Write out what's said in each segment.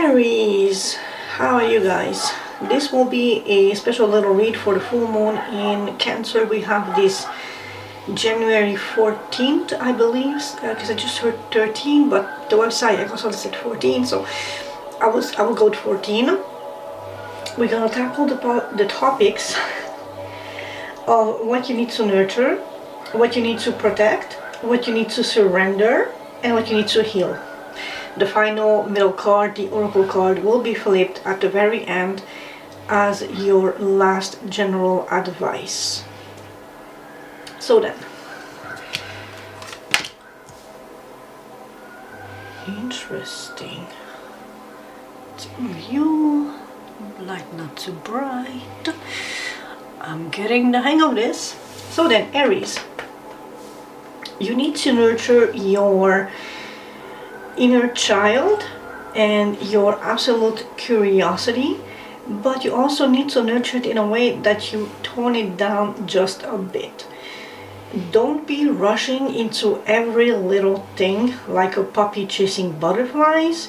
Aries, how are you guys? This will be a special little read for the full moon in Cancer. We have this January 14th, I believe, because I just heard 13, but the website I also said 14, so I will go with 14. We're gonna tackle the topics of what you need to nurture, what you need to protect, what you need to surrender, and what you need to heal. The final middle card, the Oracle card, will be flipped at the very end as your last general advice. So then, interesting. View, light not too bright. I'm getting the hang of this. So then, Aries, you need to nurture your inner child and your absolute curiosity, but you also need to nurture it in a way that you tone it down just a bit. Don't be rushing into every little thing like a puppy chasing butterflies,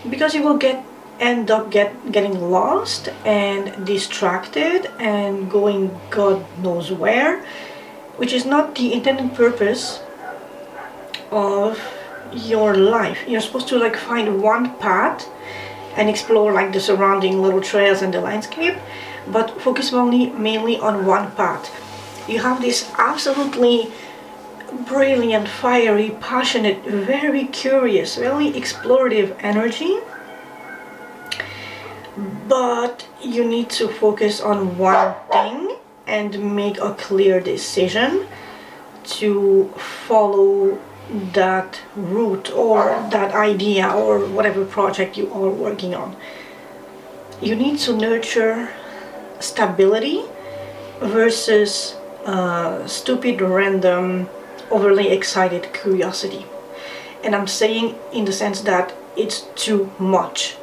because you will end up getting lost and distracted and going God knows where, which is not the intended purpose of your life. You're supposed to find one path and explore the surrounding little trails and the landscape, but focus mainly on one path. You have this absolutely brilliant, fiery, passionate, very curious, very explorative energy, but you need to focus on one thing and make a clear decision to follow that route or that idea or whatever project you are working on. You need to nurture stability versus stupid, random, overly excited curiosity. And I'm saying in the sense that it's too much.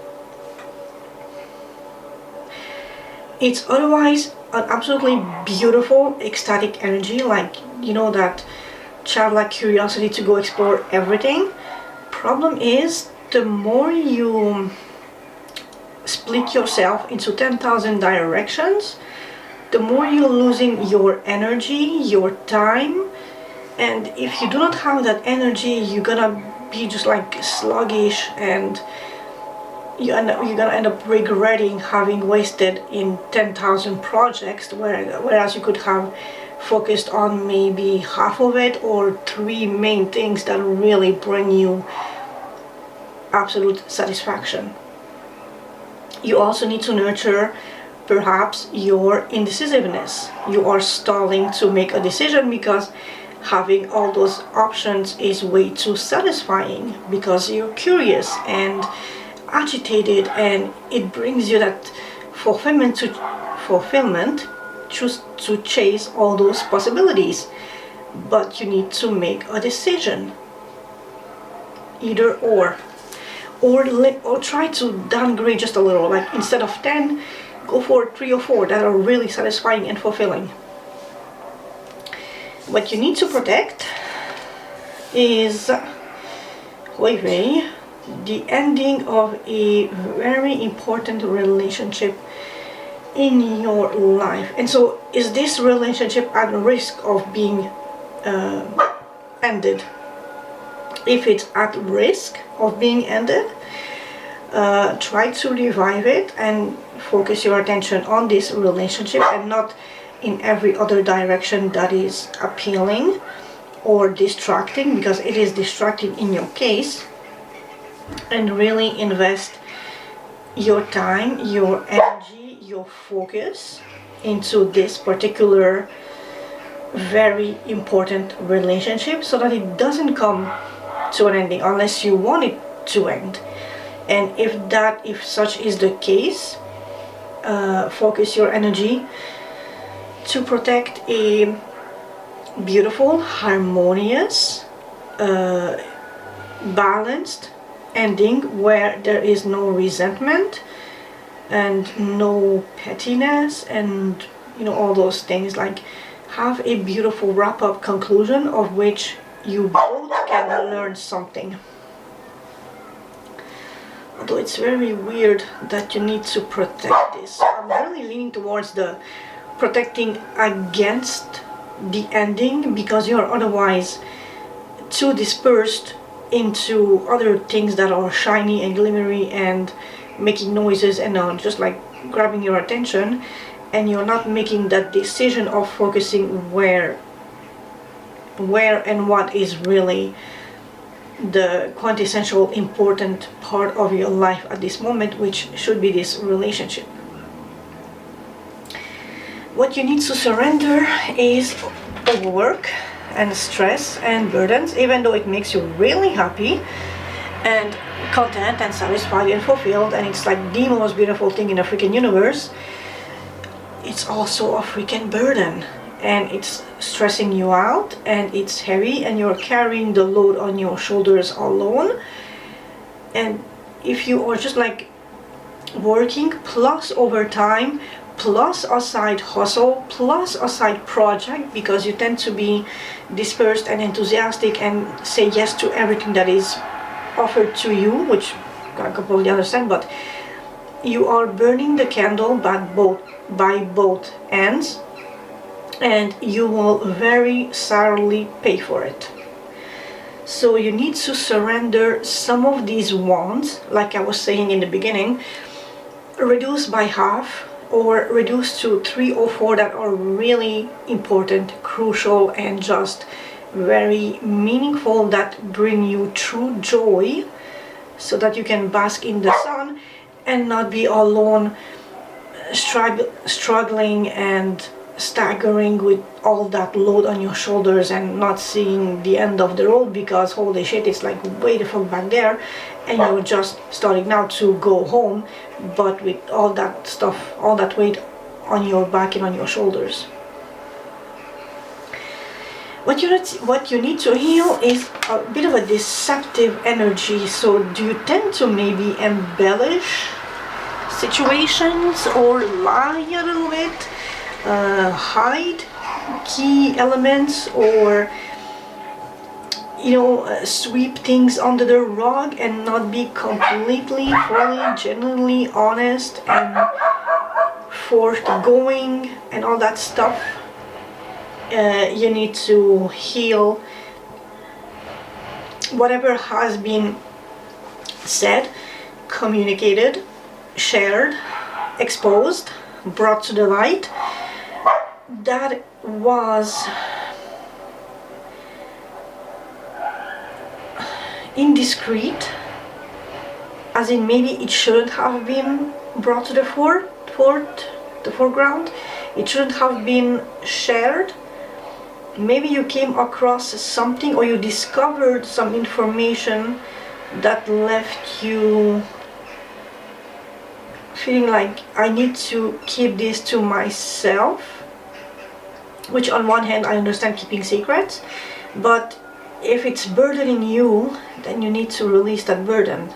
It's otherwise an absolutely beautiful, ecstatic energy, that childlike curiosity to go explore everything. Problem is, the more you split yourself into 10,000 directions, the more you're losing your energy, your time, and if you do not have that energy, you're gonna be just sluggish, and you're gonna end up regretting having wasted in 10,000 projects, whereas you could have focused on maybe half of it or three main things that really bring you absolute satisfaction. You also need to nurture perhaps your indecisiveness. You are stalling to make a decision because having all those options is way too satisfying, because you're curious and agitated, and it brings you that fulfillment to chase all those possibilities. But you need to make a decision, either or try to downgrade just a little, instead of 10, go for 3 or 4 that are really satisfying and fulfilling. What you need to protect is the ending of a very important relationship in your life. And so, is this relationship at risk of being ended? If it's at risk of being ended, try to revive it and focus your attention on this relationship and not in every other direction that is appealing or distracting, because it is distracting in your case. And really invest your time, your energy, your focus into this particular very important relationship, so that it doesn't come to an ending unless you want it to end. And if such is the case, focus your energy to protect a beautiful, harmonious, balanced ending where there is no resentment and no pettiness and all those things. Have a beautiful wrap-up conclusion of which you both can learn something. Although it's very weird that you need to protect this. I'm really leaning towards the protecting against the ending, because you're otherwise too dispersed into other things that are shiny and glimmery and making noises and just like grabbing your attention, and you're not making that decision of focusing where and what is really the quintessential important part of your life at this moment, which should be this relationship. What you need to surrender is overwork and stress and burdens, even though it makes you really happy and content and satisfied and fulfilled, and it's like the most beautiful thing in the freaking universe. It's also a freaking burden, and it's stressing you out, and it's heavy, and you're carrying the load on your shoulders alone. And if you are just like working plus overtime plus a side hustle plus a side project, because you tend to be dispersed and enthusiastic and say yes to everything that is offered to you, which I completely understand, but you are burning the candle by both ends, and you will very sadly pay for it. So you need to surrender some of these wants, like I was saying in the beginning, reduce by half, or reduce to 3 or 4 that are really important, crucial, and just very meaningful, that bring you true joy, so that you can bask in the sun and not be alone, struggling and staggering with all that load on your shoulders and not seeing the end of the road, because holy shit, it's like way the fuck back there, and you're just starting now to go home, but with all that stuff, all that weight on your back and on your shoulders. What you need to heal is a bit of a deceptive energy. So do you tend to maybe embellish situations or lie a little bit, hide key elements, or sweep things under the rug and not be completely, fully, genuinely honest and forthgoing and all that stuff? You need to heal whatever has been said, communicated, shared, exposed, brought to the light, that was indiscreet, as in maybe it shouldn't have been brought to the foreground, it shouldn't have been shared. Maybe you came across something, or you discovered some information that left you feeling like, I need to keep this to myself, which on one hand I understand keeping secrets, but if it's burdening you, then you need to release that burden.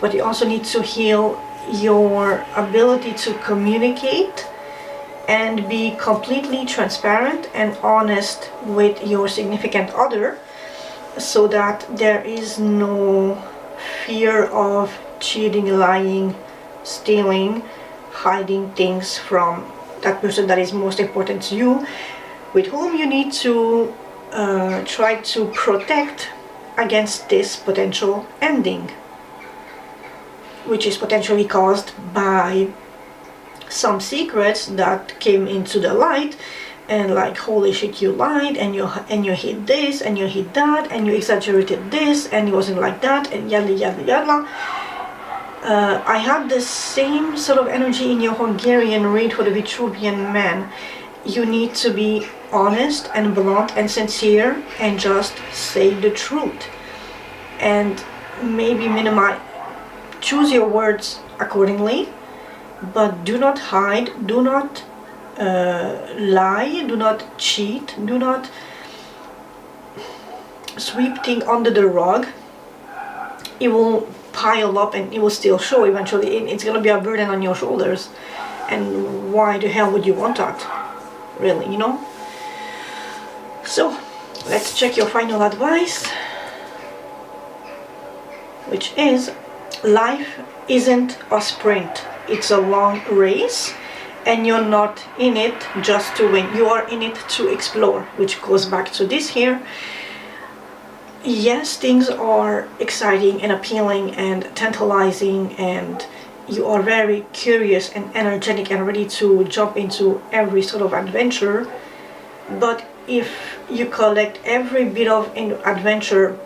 But you also need to heal your ability to communicate and be completely transparent and honest with your significant other, so that there is no fear of cheating, lying, stealing, hiding things from that person that is most important to you, with whom you need to try to protect against this potential ending, which is potentially caused by some secrets that came into the light, and like, holy shit, you lied, and you hid this, and you hid that, and you exaggerated this, and it wasn't like that, and yada yada yada. I had the same sort of energy in your Hungarian read for the Vitruvian man. You need to be honest and blunt and sincere and just say the truth, and maybe choose your words accordingly, but do not hide, do not lie, do not cheat, do not sweep things under the rug. It will pile up and it will still show eventually. It's gonna be a burden on your shoulders, and why the hell would you want that, really, So let's check your final advice, which is life isn't a sprint, it's a long race, and you're not in it just to win, you are in it to explore, which goes back to this here. Yes, things are exciting and appealing and tantalizing, and you are very curious and energetic and ready to jump into every sort of adventure. But if you collect every bit of adventure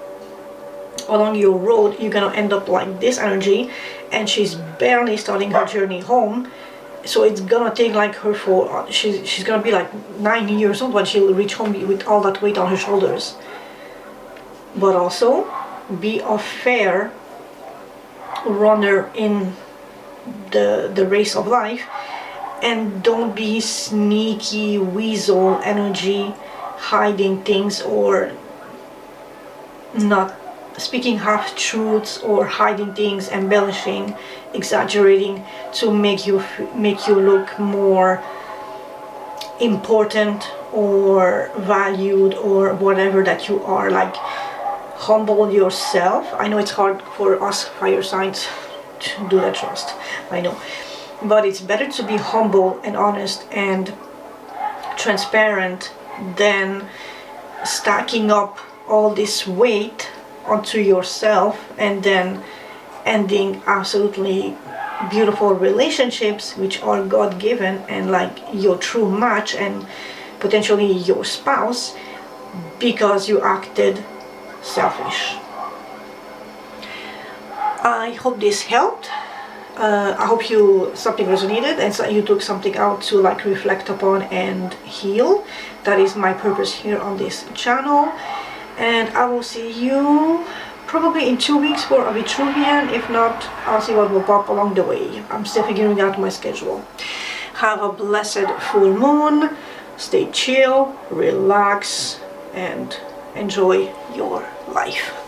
along your road, you're gonna end up like this energy, and she's barely starting her journey home. So it's gonna take like her for she's gonna be like 90 years old when she'll reach home with all that weight on her shoulders. But also be a fair runner in the race of life, and don't be sneaky weasel energy, hiding things or not speaking half truths or hiding things, embellishing, exaggerating to make you look more important or valued or whatever that you are. Like, humble yourself. I know it's hard for us fire signs to do that, trust, I know, but it's better to be humble and honest and transparent than stacking up all this weight onto yourself and then ending absolutely beautiful relationships which are God-given and like your true match and potentially your spouse, because you acted selfish. I hope this helped. I hope something resonated and so you took something out to like reflect upon and heal. That is my purpose here on this channel, and I will see you probably in 2 weeks for a Vitruvian. If not, I'll see what will pop along the way. I'm still figuring out my schedule. Have a blessed full moon. Stay chill, relax, and enjoy your life.